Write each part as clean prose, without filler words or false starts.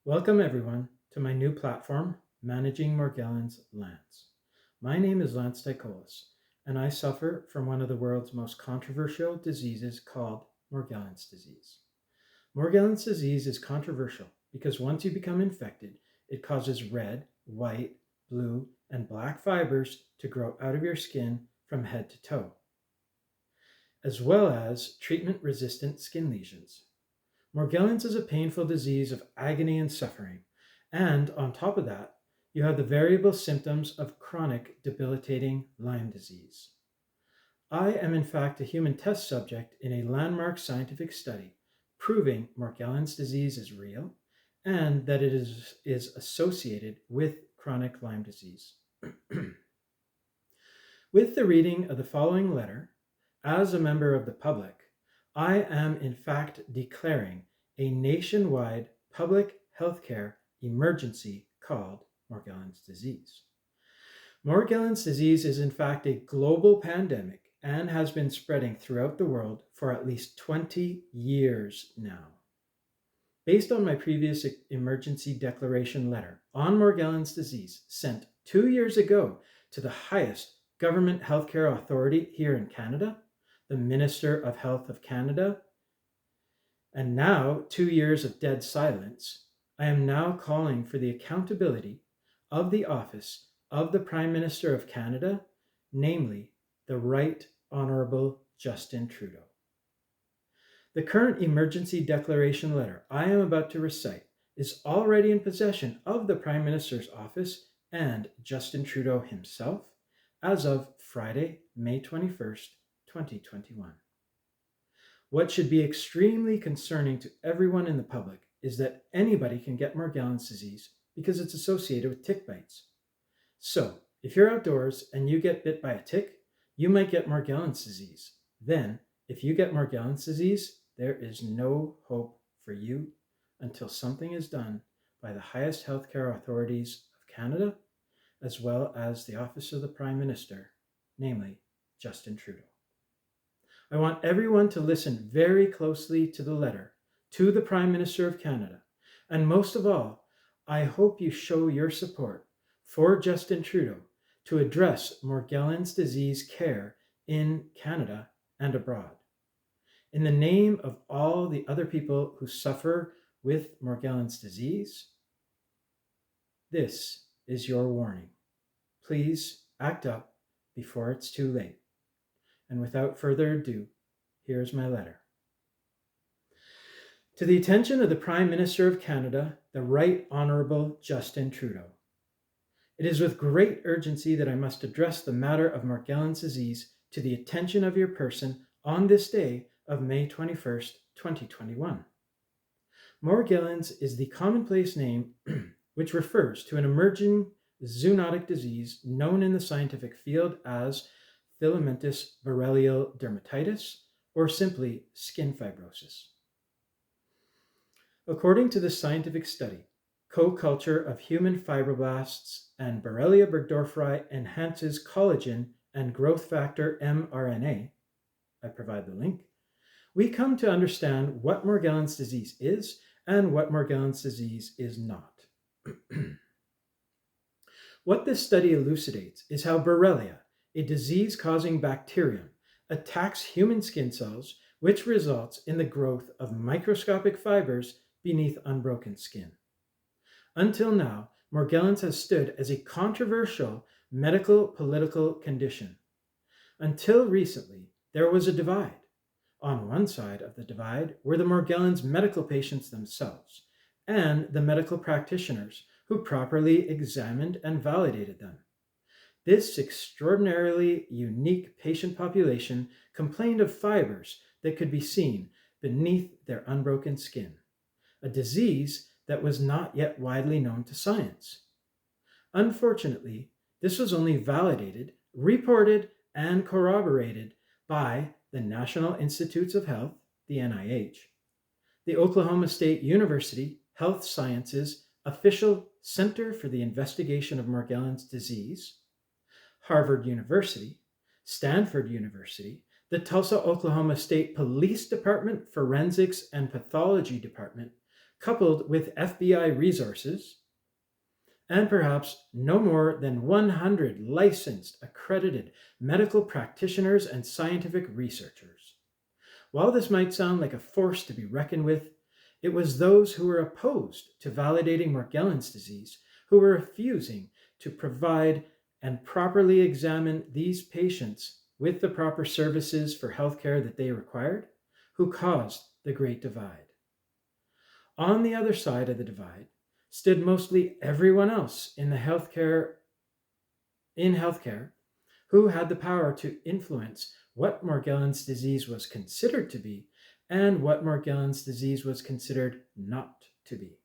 Welcome everyone to my new platform, Managing Morgellons Lance. My name is Lance Dykolis, and I suffer from one of the world's most controversial diseases called Morgellons disease. Morgellons disease is controversial because once you become infected, it causes red, white, blue, and black fibers to grow out of your skin from head to toe, as well as treatment-resistant skin lesions. Morgellons is a painful disease of agony and suffering, and on top of that, you have the variable symptoms of chronic debilitating Lyme disease. I am in fact a human test subject in a landmark scientific study proving Morgellons disease is real and that it is associated with chronic Lyme disease. With the reading of the following letter, as a member of the public, I am in fact declaring a nationwide public healthcare emergency called Morgellons disease. Morgellons disease is in fact a global pandemic and has been spreading throughout the world for at least 20 years now. Based on my previous emergency declaration letter on Morgellons disease sent 2 years ago to the highest government healthcare authority here in Canada, the Minister of Health of Canada, and now 2 years of dead silence, I am now calling for the accountability of the office of the Prime Minister of Canada, namely the Right Honourable Justin Trudeau. The current emergency declaration letter I am about to recite is already in possession of the Prime Minister's office and Justin Trudeau himself as of Friday, May 21st, 2021. What should be extremely concerning to everyone in the public is that anybody can get Morgellons disease because it's associated with tick bites. So, if you're outdoors and you get bit by a tick, you might get Morgellons disease. Then, if you get Morgellons disease, there is no hope for you until something is done by the highest healthcare authorities of Canada, as well as the Office of the Prime Minister, namely Justin Trudeau. I want everyone to listen very closely to the letter to the Prime Minister of Canada. And most of all, I hope you show your support for Justin Trudeau to address Morgellons disease care in Canada and abroad. In the name of all the other people who suffer with Morgellons disease, this is your warning. Please act up before it's too late. And without further ado, here's my letter. To the attention of the Prime Minister of Canada, the Right Honourable Justin Trudeau. It is with great urgency that I must address the matter of Morgellons disease to the attention of your person on this day of May 21st, 2021. Morgellons is the commonplace name which refers to an emerging zoonotic disease known in the scientific field as filamentous borrelial dermatitis, or simply skin fibrosis. According to this scientific study, co-culture of human fibroblasts and Borrelia burgdorferi enhances collagen and growth factor mRNA. I provide the link. We come to understand what Morgellons disease is and what Morgellons disease is not. What this study elucidates is how Borrelia, a disease-causing bacterium, attacks human skin cells, which results in the growth of microscopic fibers beneath unbroken skin. Until now, Morgellons has stood as a controversial medical-political condition. Until recently, there was a divide. On one side of the divide were the Morgellons medical patients themselves and the medical practitioners who properly examined and validated them. This extraordinarily unique patient population complained of fibers that could be seen beneath their unbroken skin, a disease that was not yet widely known to science. Unfortunately, this was only validated, reported, and corroborated by the National Institutes of Health, the NIH, the Oklahoma State University Health Sciences Official Center for the Investigation of Morgellons Disease, Harvard University, Stanford University, the Tulsa, Oklahoma State Police Department Forensics and Pathology Department, coupled with FBI resources, and perhaps no more than 100 licensed, accredited medical practitioners and scientific researchers. While this might sound like a force to be reckoned with, it was those who were opposed to validating Morgellons disease, who were refusing to provide and properly examine these patients with the proper services for healthcare that they required, who caused the Great Divide. On the other side of the divide stood mostly everyone else in healthcare who had the power to influence what Morgellons disease was considered to be and what Morgellons disease was considered not to be.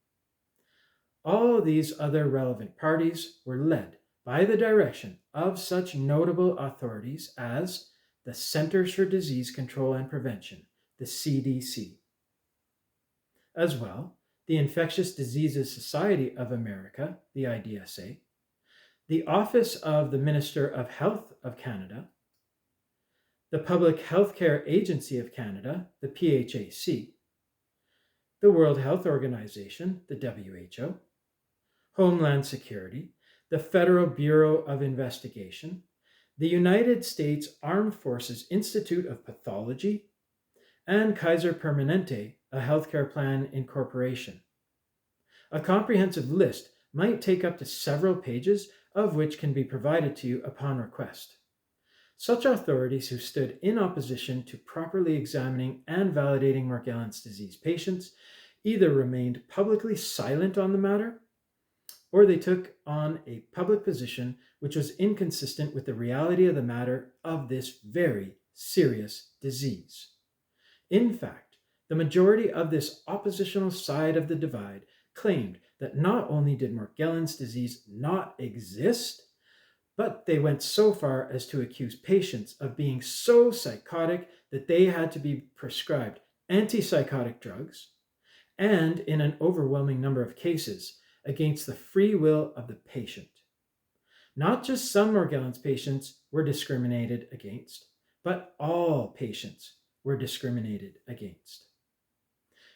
All these other relevant parties were led by the direction of such notable authorities as the Centers for Disease Control and Prevention, the CDC. As well, the Infectious Diseases Society of America, the IDSA, the Office of the Minister of Health of Canada, the Public Healthcare Agency of Canada, the PHAC, the World Health Organization, the WHO, Homeland Security, the Federal Bureau of Investigation, the United States Armed Forces Institute of Pathology, and Kaiser Permanente, a healthcare plan incorporation. A comprehensive list might take up to several pages, of which can be provided to you upon request. Such authorities who stood in opposition to properly examining and validating Morgellons disease patients either remained publicly silent on the matter, or they took on a public position which was inconsistent with the reality of the matter of this very serious disease. In fact, the majority of this oppositional side of the divide claimed that not only did Morgellons disease not exist, but they went so far as to accuse patients of being so psychotic that they had to be prescribed antipsychotic drugs, and in an overwhelming number of cases, against the free will of the patient. Not just some Morgellons patients were discriminated against, but all patients were discriminated against.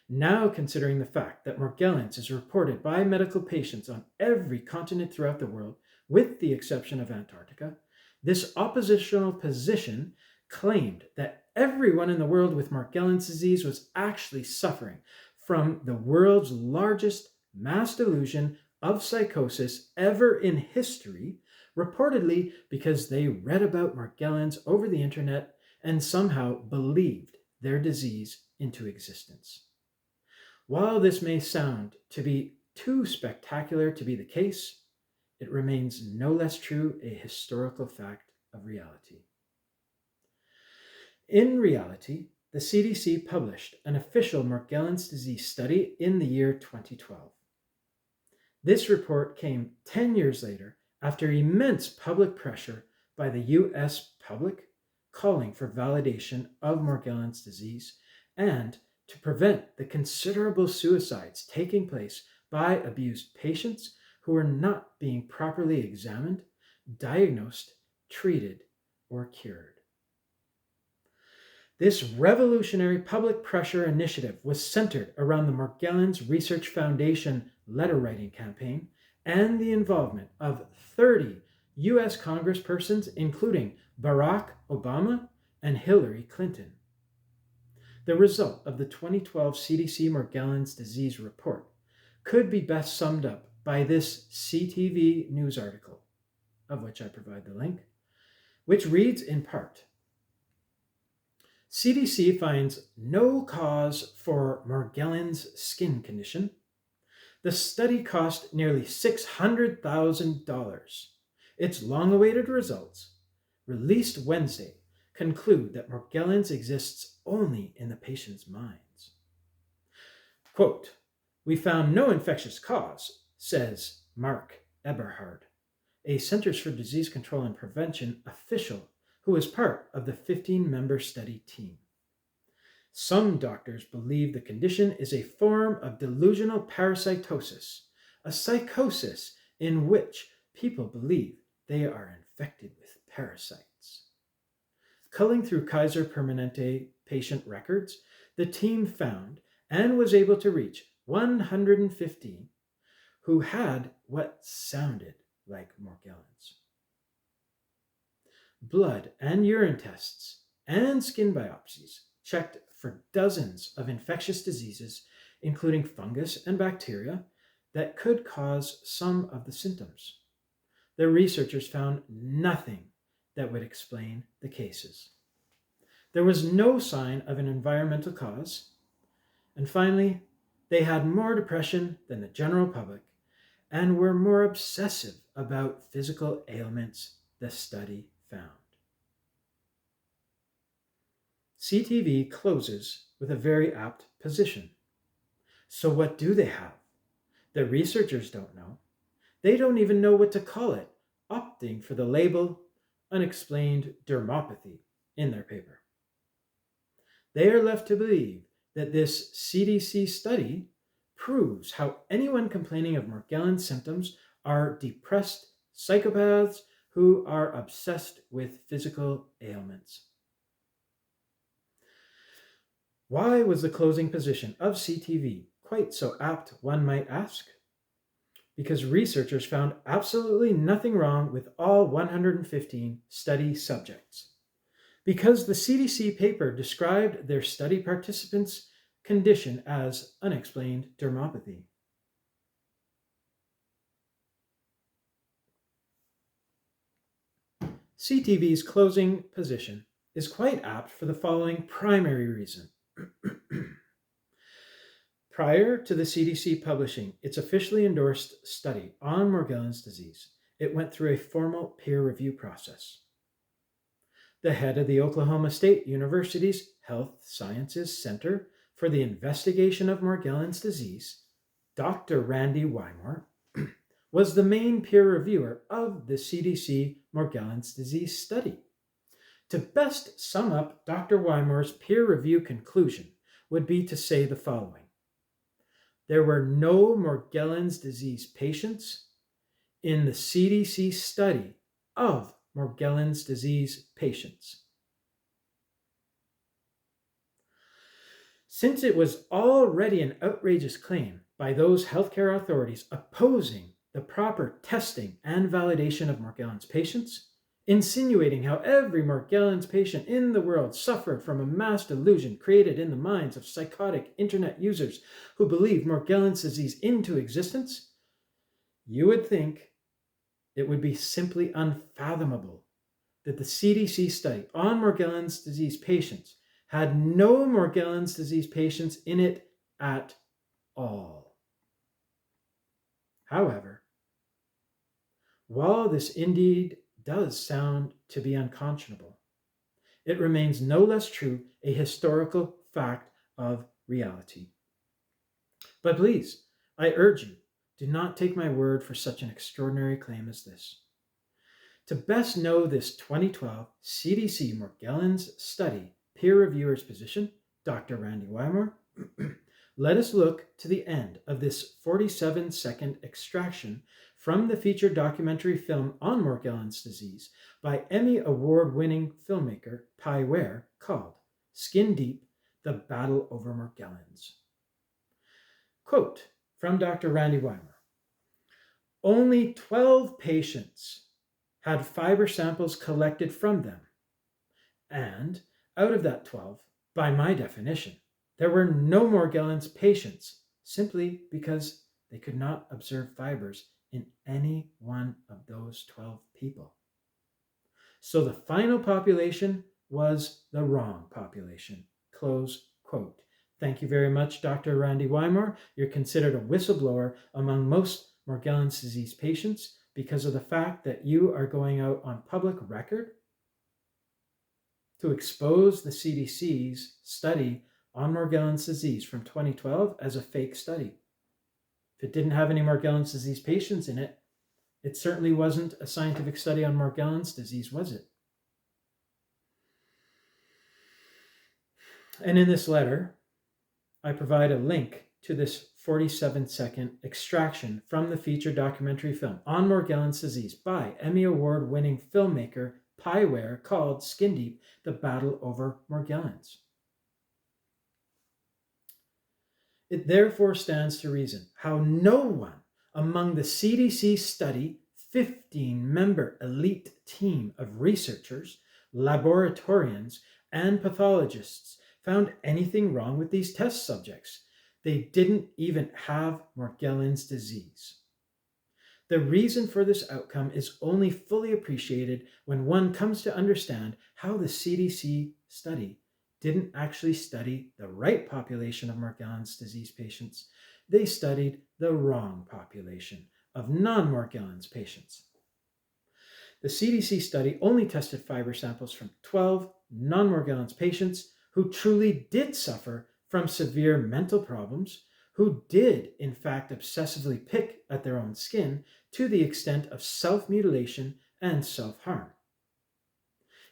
Now, considering the fact that Morgellons is reported by medical patients on every continent throughout the world, with the exception of Antarctica, this oppositional position claimed that everyone in the world with Morgellons disease was actually suffering from the world's largest mass delusion of psychosis ever in history, reportedly because they read about Morgellons over the internet and somehow believed their disease into existence. While this may sound to be too spectacular to be the case, it remains no less true a historical fact of reality. In reality, the CDC published an official Morgellons disease study in the year 2012. This report came 10 years later after immense public pressure by the US public calling for validation of Morgellons disease and to prevent the considerable suicides taking place by abused patients who were not being properly examined, diagnosed, treated, or cured. This revolutionary public pressure initiative was centered around the Morgellons Research Foundation letter writing campaign and the involvement of 30 US congresspersons, including Barack Obama and Hillary Clinton. The result of the 2012 CDC Morgellons disease report could be best summed up by this CTV news article, of which I provide the link, which reads in part, CDC finds no cause for Morgellons skin condition. The study cost nearly $600,000. Its long-awaited results, released Wednesday, conclude that Morgellons exists only in the patient's minds. Quote, we found no infectious cause, says Mark Eberhard, a Centers for Disease Control and Prevention official who was part of the 15-member study team. Some doctors believe the condition is a form of delusional parasitosis, a psychosis in which people believe they are infected with parasites. Culling through Kaiser Permanente patient records, the team found and was able to reach 115 who had what sounded like Morgellons. Blood and urine tests and skin biopsies checked for dozens of infectious diseases, including fungus and bacteria, that could cause some of the symptoms. The researchers found nothing that would explain the cases. There was no sign of an environmental cause. And finally, they had more depression than the general public and were more obsessive about physical ailments, the study found. CTV closes with a very apt position. So what do they have? The researchers don't know. They don't even know what to call it, opting for the label unexplained dermopathy in their paper. They are left to believe that this CDC study proves how anyone complaining of Morgellons symptoms are depressed psychopaths who are obsessed with physical ailments. Why was the closing position of CTV quite so apt, one might ask? Because researchers found absolutely nothing wrong with all 115 study subjects. Because the CDC paper described their study participants' condition as unexplained dermopathy. CTV's closing position is quite apt for the following primary reason. Prior to the CDC publishing its officially endorsed study on Morgellons disease, it went through a formal peer review process. The head of the Oklahoma State University's Health Sciences Center for the Investigation of Morgellons disease, Dr. Randy Wymore, was the main peer reviewer of the CDC Morgellons disease study. To best sum up Dr. Wymore's peer review conclusion would be to say the following. There were no Morgellons disease patients in the CDC study of Morgellons disease patients. Since it was already an outrageous claim by those healthcare authorities opposing the proper testing and validation of Morgellons patients, insinuating how every Morgellons patient in the world suffered from a mass delusion created in the minds of psychotic internet users who believed Morgellons disease into existence, you would think it would be simply unfathomable that the CDC study on Morgellons disease patients had no Morgellons disease patients in it at all. However, while this indeed does sound to be unconscionable, it remains no less true a historical fact of reality. But please, I urge you, do not take my word for such an extraordinary claim as this. To best know this 2012 CDC Morgellons study peer reviewer's position, Dr. Randy Wymore, let us look to the end of this 47-second extraction from the featured documentary film on Morgellons disease by Emmy Award-winning filmmaker Pai Ware called Skin Deep, The Battle Over Morgellons. Quote from Dr. Randy Wymore, only 12 patients had fiber samples collected from them, and out of that 12, by my definition, there were no Morgellons patients simply because they could not observe fibers in any one of those 12 people. So the final population was the wrong population. Close quote. Thank you very much, Dr. Randy Wymore. You're considered a whistleblower among most Morgellons disease patients because of the fact that you are going out on public record to expose the CDC's study on Morgellons disease from 2012 as a fake study. If it didn't have any Morgellons disease patients in it, it certainly wasn't a scientific study on Morgellons disease, was it? And in this letter, I provide a link to this 47-second extraction from the featured documentary film on Morgellons disease by Emmy Award-winning filmmaker Pai Ware called Skin Deep, The Battle Over Morgellons. It therefore stands to reason how no one among the CDC study 15-member elite team of researchers, laboratorians, and pathologists found anything wrong with these test subjects. They didn't even have Morgellons disease. The reason for this outcome is only fully appreciated when one comes to understand how the CDC study didn't actually study the right population of Morgellons disease patients. They studied the wrong population of non-Morgellons patients. The CDC study only tested fiber samples from 12 non-Morgellons patients who truly did suffer from severe mental problems, who did in fact obsessively pick at their own skin to the extent of self-mutilation and self-harm.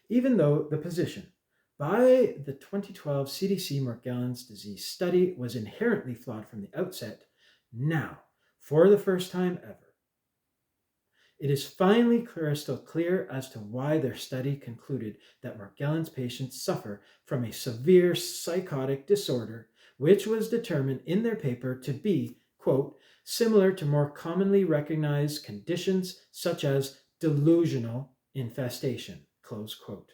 Even though the position by the 2012 CDC Morgellons disease study was inherently flawed from the outset, now, for the first time ever, it is finally crystal clear as to why their study concluded that Morgellons patients suffer from a severe psychotic disorder, which was determined in their paper to be, quote, similar to more commonly recognized conditions such as delusional infestation, close quote.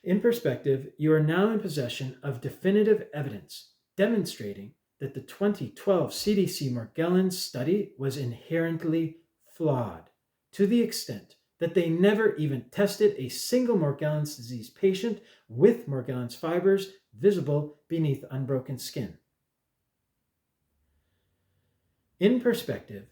In perspective, you are now in possession of definitive evidence demonstrating that the 2012 CDC Morgellons study was inherently flawed to the extent that they never even tested a single Morgellons disease patient with Morgellons fibers visible beneath unbroken skin. In perspective,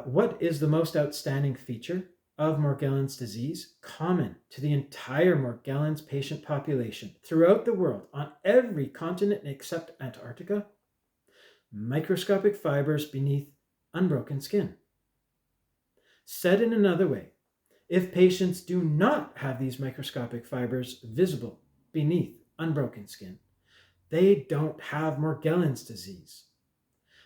what is the most outstanding feature of Morgellons disease common to the entire Morgellons patient population throughout the world on every continent except Antarctica? Microscopic fibers beneath unbroken skin. Said in another way, if patients do not have these microscopic fibers visible beneath unbroken skin, they don't have Morgellons disease.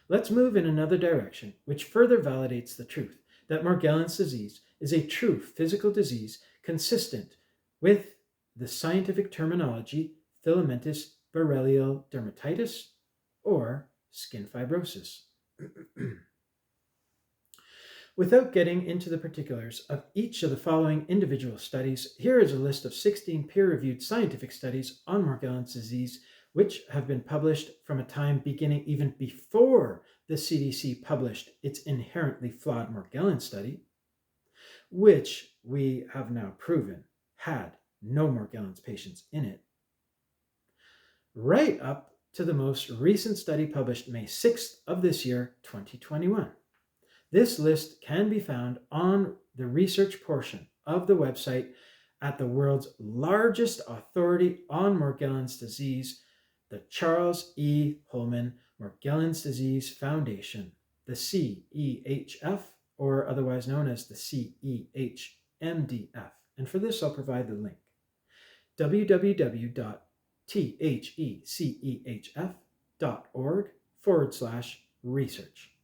Let's move in another direction, which further validates the truth that Morgellons disease is a true physical disease consistent with the scientific terminology filamentous borrelial dermatitis or skin fibrosis. Without getting into the particulars of each of the following individual studies, here is a list of 16 peer-reviewed scientific studies on Morgellons disease which have been published from a time beginning even before the CDC published its inherently flawed Morgellons study, which we have now proven had no Morgellons patients in it, right up to the most recent study published May 6th of this year, 2021. This list can be found on the research portion of the website at the world's largest authority on Morgellons disease, the Charles E. Holman Morgellons Disease Foundation, the CEHF, or otherwise known as the CEHMDF. And for this, I'll provide the link, www.thechef.org/research.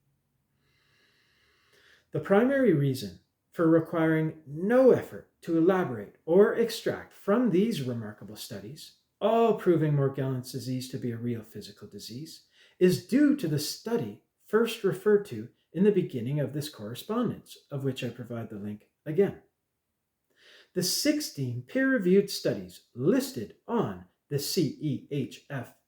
The primary reason for requiring no effort to elaborate or extract from these remarkable studies, all proving Morgellons disease to be a real physical disease, is due to the study first referred to in the beginning of this correspondence, of which I provide the link again. The 16 peer-reviewed studies listed on the CEHMDF,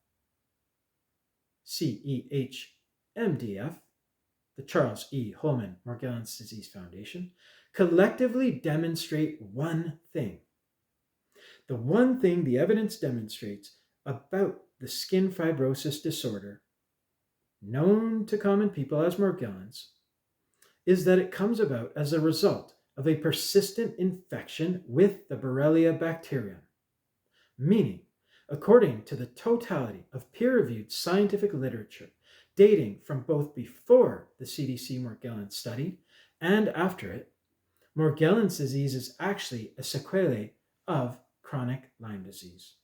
the Charles E. Holman Morgellons Disease Foundation, collectively demonstrate one thing. The one thing the evidence demonstrates about the skin fibrosis disorder, known to common people as Morgellons, is that it comes about as a result of a persistent infection with the Borrelia bacterium, meaning, according to the totality of peer-reviewed scientific literature dating from both before the CDC Morgellons study and after it, Morgellons disease is actually a sequelae of chronic Lyme disease.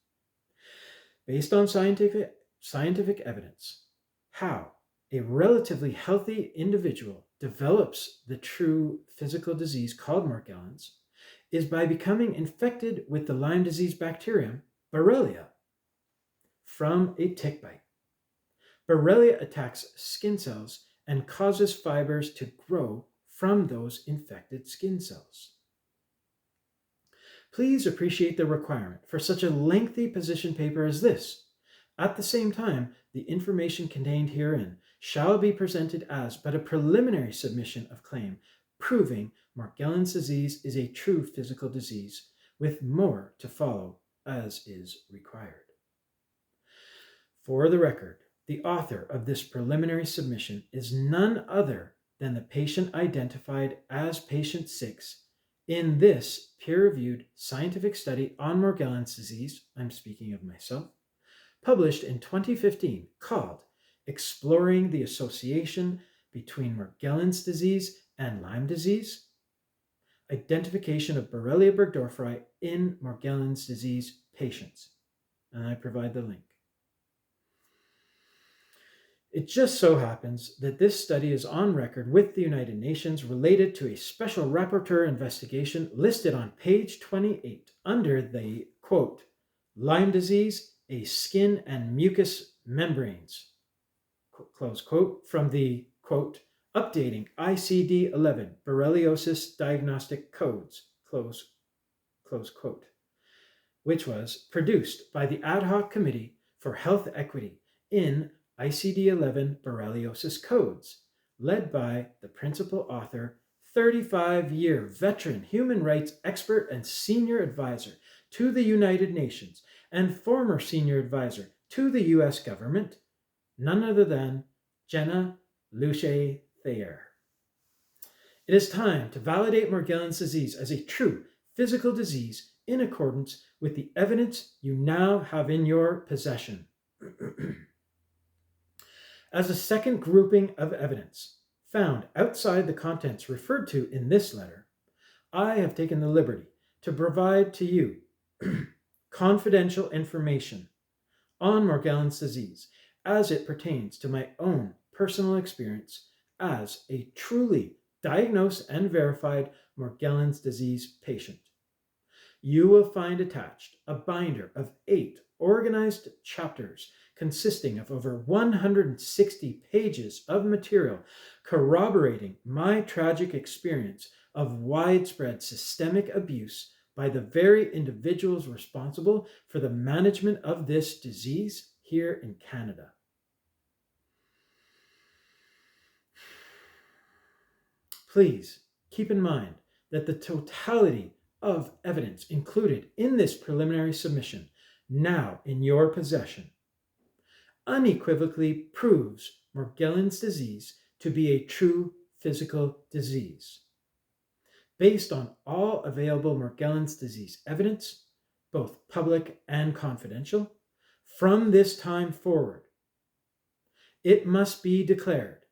Based on scientific evidence, how a relatively healthy individual develops the true physical disease called Morgellons is by becoming infected with the Lyme disease bacterium Borrelia from a tick bite. Borrelia attacks skin cells and causes fibers to grow from those infected skin cells. Please appreciate the requirement for such a lengthy position paper as this. At the same time, the information contained herein shall be presented as but a preliminary submission of claim proving Morgellons disease is a true physical disease, with more to follow as is required. For the record, the author of this preliminary submission is none other than the patient identified as patient 6 in this peer-reviewed scientific study on Morgellons disease, I'm speaking of myself, published in 2015 called Exploring the Association Between Morgellons Disease and Lyme Disease, Identification of Borrelia burgdorferi in Morgellons Disease Patients. And I provide the link. It just so happens that this study is on record with the United Nations related to a special rapporteur investigation listed on page 28 under the, quote, Lyme disease, a skin and mucous membranes, close quote, from the, quote, updating ICD-11 Borreliosis diagnostic codes, close quote, which was produced by the Ad Hoc Committee for Health Equity in ICD-11 Borreliosis Codes, led by the principal author, 35-year veteran human rights expert and senior advisor to the United Nations and former senior advisor to the U.S. government, none other than Jenna Luche-Thayer. It is time to validate Morgellons disease as a true physical disease in accordance with the evidence you now have in your possession. As a second grouping of evidence found outside the contents referred to in this letter, I have taken the liberty to provide to you confidential information on Morgellons disease as it pertains to my own personal experience as a truly diagnosed and verified Morgellons disease patient. You will find attached a binder of 8 organized chapters consisting of over 160 pages of material corroborating my tragic experience of widespread systemic abuse by the very individuals responsible for the management of this disease here in Canada. Please keep in mind that the totality of evidence included in this preliminary submission, now in your possession, unequivocally proves Morgellons disease to be a true physical disease. Based on all available Morgellons disease evidence, both public and confidential, from this time forward, it must be declared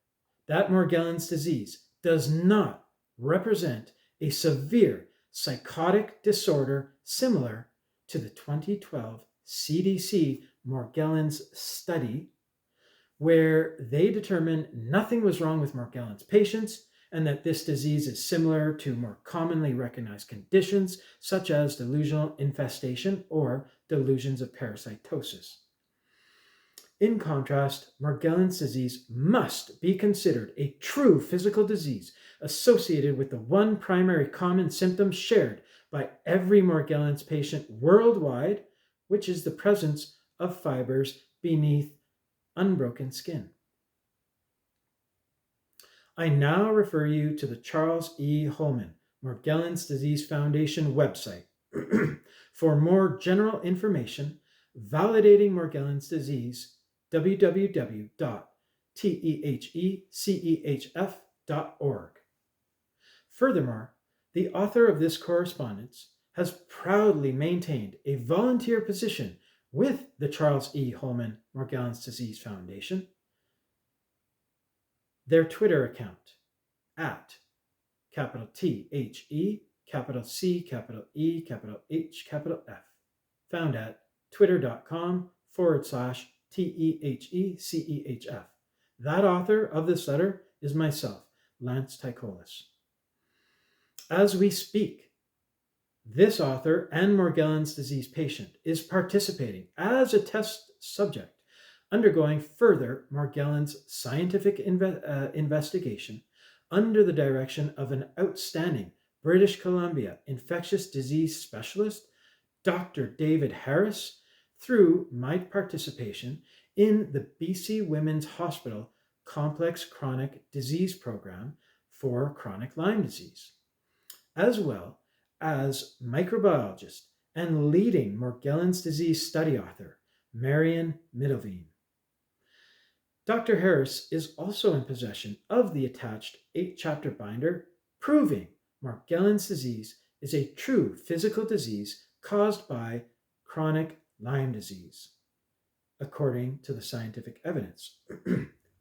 that Morgellons disease does not represent a severe psychotic disorder similar to the 2012 CDC Morgellons study, where they determined nothing was wrong with Morgellons patients and that this disease is similar to more commonly recognized conditions such as delusional infestation or delusions of parasitosis. In contrast, Morgellons disease must be considered a true physical disease associated with the one primary common symptom shared by every Morgellons patient worldwide, which is the presence of fibers beneath unbroken skin. I now refer you to the Charles E. Holman Morgellons Disease Foundation website for more general information validating Morgellons disease, www.tehecehf.org. Furthermore, the author of this correspondence has proudly maintained a volunteer position with the Charles E. Holman Morgellons Disease Foundation. Their Twitter account at capital THE, capital C, capital E, capital H, capital F, found at twitter.com/TEHECEHF. That author of this letter is myself, Lance Tykolis. As we speak, This author and Morgellons disease patient is participating as a test subject, undergoing further Morgellons scientific investigation under the direction of an outstanding British Columbia infectious disease specialist, Dr. David Harris, through my participation in the BC Women's Hospital Complex Chronic Disease Program for chronic Lyme disease, as well as microbiologist and leading Morgellons disease study author, Marion Middleveen. Dr. Harris is also in possession of the attached 8-chapter binder proving Morgellons disease is a true physical disease caused by chronic Lyme disease, according to the scientific evidence.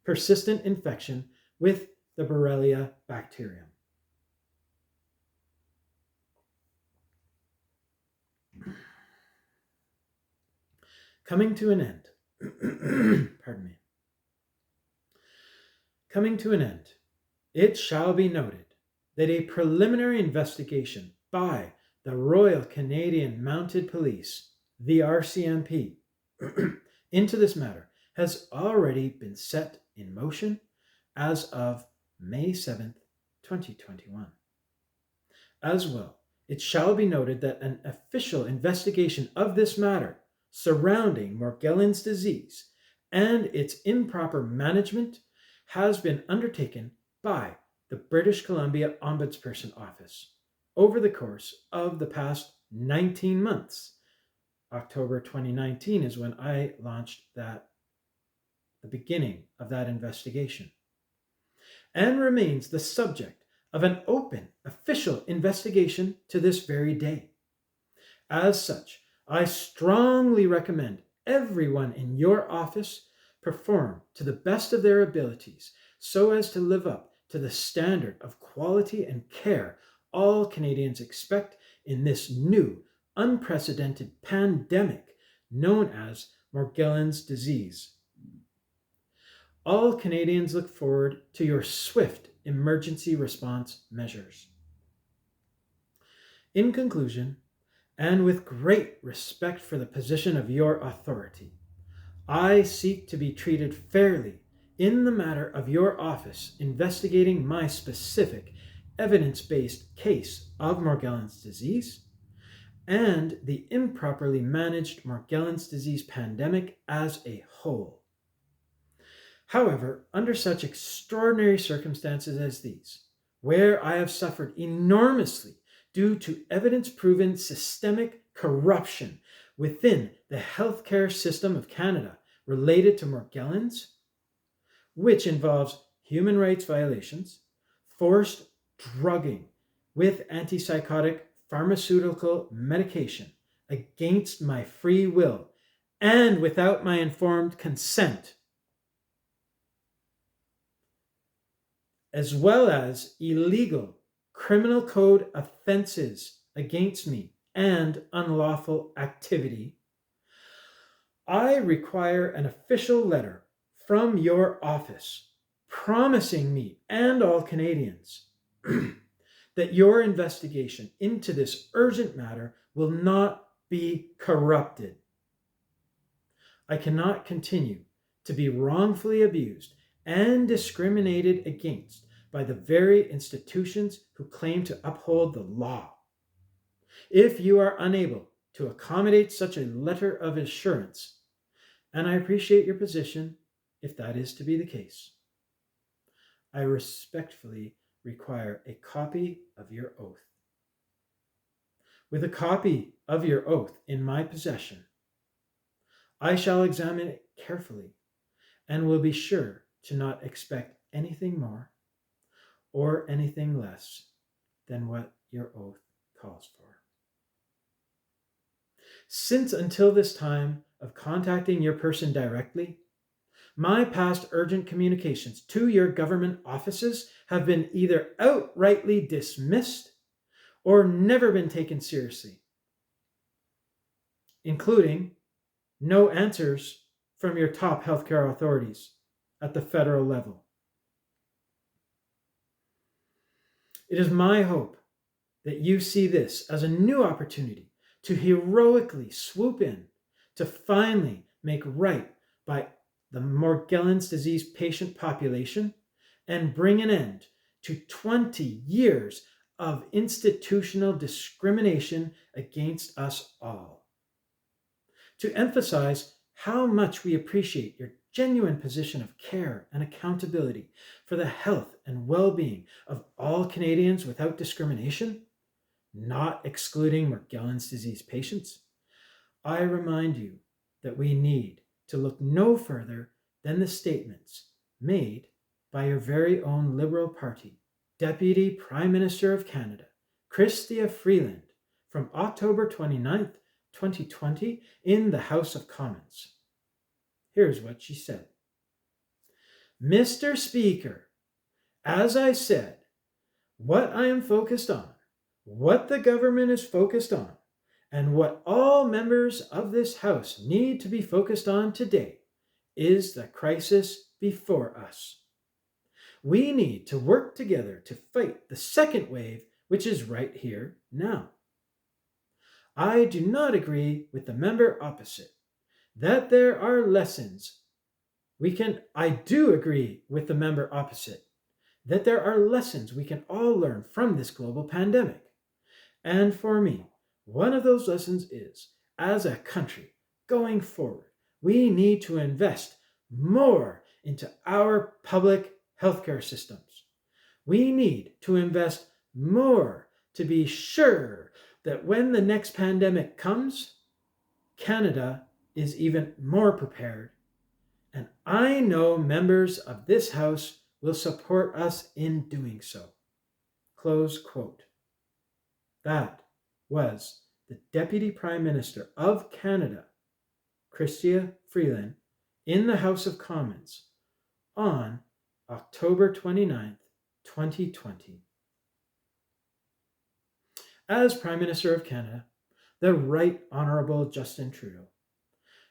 Persistent infection with the Borrelia bacterium. Coming to an end. Pardon me. Coming to an end, it shall be noted that a preliminary investigation by the Royal Canadian Mounted Police, the RCMP, into this matter has already been set in motion as of May 7th, 2021. As well, it shall be noted that an official investigation of this matter surrounding Morgellons disease and its improper management has been undertaken by the British Columbia Ombudsperson Office over the course of the past 19 months. October 2019 is when I launched the beginning of that investigation, and remains the subject of an open official investigation to this very day. As such, I strongly recommend everyone in your office perform to the best of their abilities so as to live up to the standard of quality and care all Canadians expect in this new, unprecedented pandemic known as Morgellons disease. All Canadians look forward to your swift emergency response measures. In conclusion, and with great respect for the position of your authority, I seek to be treated fairly in the matter of your office investigating my specific evidence-based case of Morgellons disease and the improperly managed Morgellons disease pandemic as a whole. However, under such extraordinary circumstances as these, where I have suffered enormously due to evidence-proven systemic corruption within the healthcare system of Canada related to Morgellons, which involves human rights violations, forced drugging with antipsychotic pharmaceutical medication against my free will and without my informed consent, as well as illegal criminal code offenses against me and unlawful activity, I require an official letter from your office promising me and all Canadians that your investigation into this urgent matter will not be corrupted. I cannot continue to be wrongfully abused and discriminated against by the very institutions who claim to uphold the law. If you are unable to accommodate such a letter of assurance, and I appreciate your position if that is to be the case, I respectfully require a copy of your oath. With a copy of your oath in my possession, I shall examine it carefully and will be sure to not expect anything more or anything less than what your oath calls for. Since until this time of contacting your person directly, my past urgent communications to your government offices have been either outrightly dismissed or never been taken seriously, including no answers from your top healthcare authorities at the federal level. It is my hope that you see this as a new opportunity to heroically swoop in to finally make right by the Morgellons disease patient population and bring an end to 20 years of institutional discrimination against us all. To emphasize how much we appreciate your genuine position of care and accountability for the health and well-being of all Canadians without discrimination, not excluding Morgellons disease patients, I remind you that we need to look no further than the statements made by your very own Liberal Party Deputy Prime Minister of Canada, Chrystia Freeland, from October 29th, 2020, in the House of Commons. Here's what she said. Mr. Speaker, as I said, what I am focused on, what the government is focused on, and what all members of this House need to be focused on today is the crisis before us. We need to work together to fight the second wave, which is right here now. I do not agree with the member opposite that there are lessons I do agree with the member opposite that there are lessons we can all learn from this global pandemic. And for me, one of those lessons is, as a country, going forward, we need to invest more into our public healthcare systems. We need to invest more to be sure that when the next pandemic comes, Canada is even more prepared. And I know members of this House will support us in doing so. Close quote. That was the Deputy Prime Minister of Canada, Chrystia Freeland, in the House of Commons on October 29th, 2020. As Prime Minister of Canada, the Right Honourable Justin Trudeau,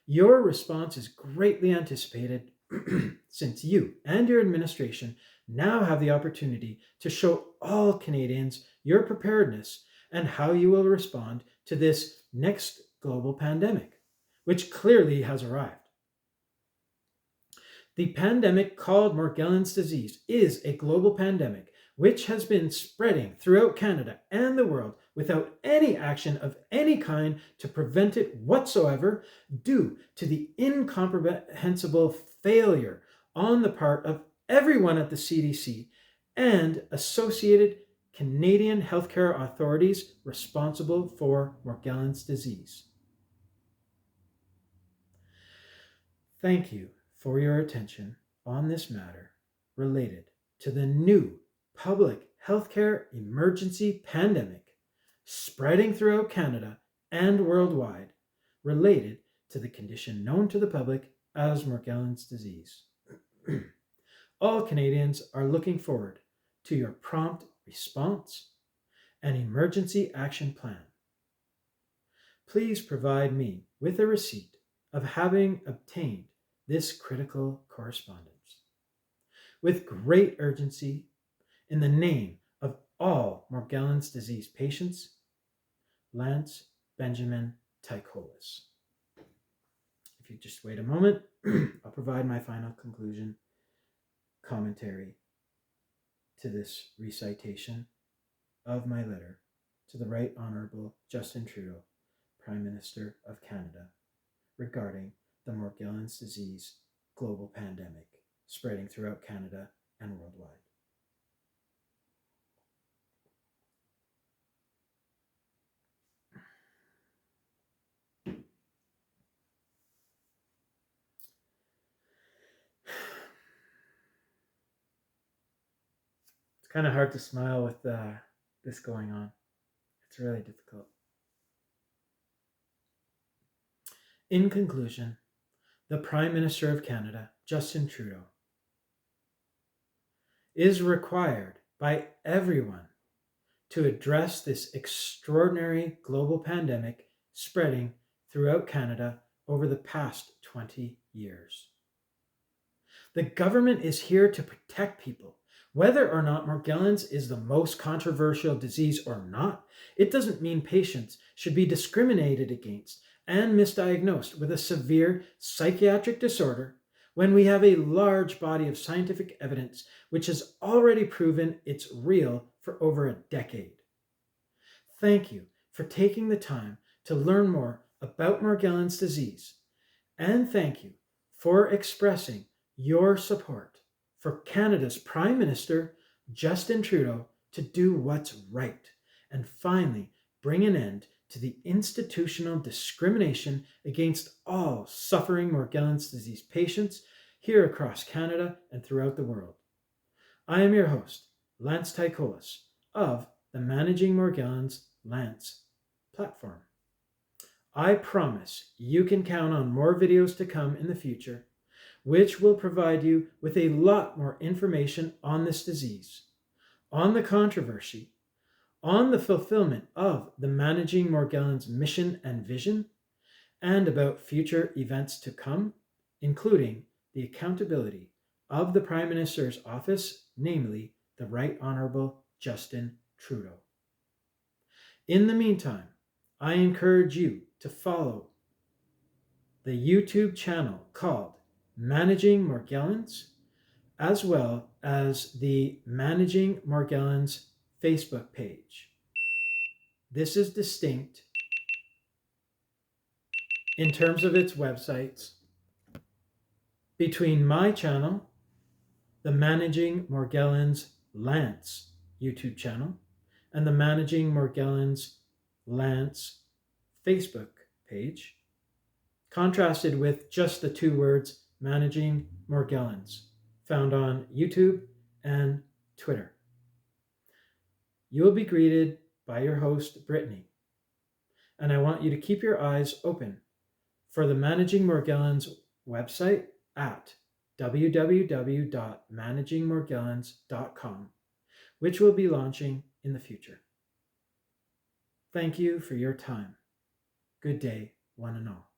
your response is greatly anticipated since you and your administration now have the opportunity to show all Canadians your preparedness and how you will respond to this next global pandemic, which clearly has arrived. The pandemic called Morgellons disease is a global pandemic which has been spreading throughout Canada and the world without any action of any kind to prevent it whatsoever, due to the incomprehensible failure on the part of everyone at the CDC and associated Canadian healthcare authorities responsible for Morgellons disease. Thank you for your attention on this matter related to the new public healthcare emergency pandemic spreading throughout Canada and worldwide related to the condition known to the public as Morgellons disease. All Canadians are looking forward to your prompt response and emergency action plan. Please provide me with a receipt of having obtained this critical correspondence. With great urgency, in the name of all Morgellons disease patients, Lance Benjamin Tykolis. If you just wait a moment, I'll provide my final conclusion commentary to this recitation of my letter to the Right Honourable Justin Trudeau, Prime Minister of Canada, regarding the Morgellons disease global pandemic spreading throughout Canada and worldwide. It's kind of hard to smile with this going on. It's really difficult. In conclusion, the Prime Minister of Canada, Justin Trudeau, is required by everyone to address this extraordinary global pandemic spreading throughout Canada over the past 20 years. The government is here to protect people Whether or not Morgellons is the most controversial disease or not, it doesn't mean patients should be discriminated against and misdiagnosed with a severe psychiatric disorder when we have a large body of scientific evidence which has already proven it's real for over a decade. Thank you for taking the time to learn more about Morgellons disease, and thank you for expressing your support for Canada's Prime Minister, Justin Trudeau, to do what's right and finally bring an end to the institutional discrimination against all suffering Morgellons disease patients here across Canada and throughout the world. I am your host, Lance Tykolis, of the Managing Morgellons Lance platform. I promise you can count on more videos to come in the future, which will provide you with a lot more information on this disease, on the controversy, on the fulfillment of the Managing Morgellons mission and vision, and about future events to come, including the accountability of the Prime Minister's office, namely the Right Honourable Justin Trudeau. In the meantime, I encourage you to follow the YouTube channel called Managing Morgellons, as well as the Managing Morgellons Facebook page. This is distinct in terms of its websites between my channel, the Managing Morgellons Lance YouTube channel, and the Managing Morgellons Lance Facebook page, contrasted with just the two words Managing Morgellons, found on YouTube and Twitter. You will be greeted by your host, Brittany, and I want you to keep your eyes open for the Managing Morgellons website at www.managingmorgellons.com, which will be launching in the future. Thank you for your time. Good day, one and all.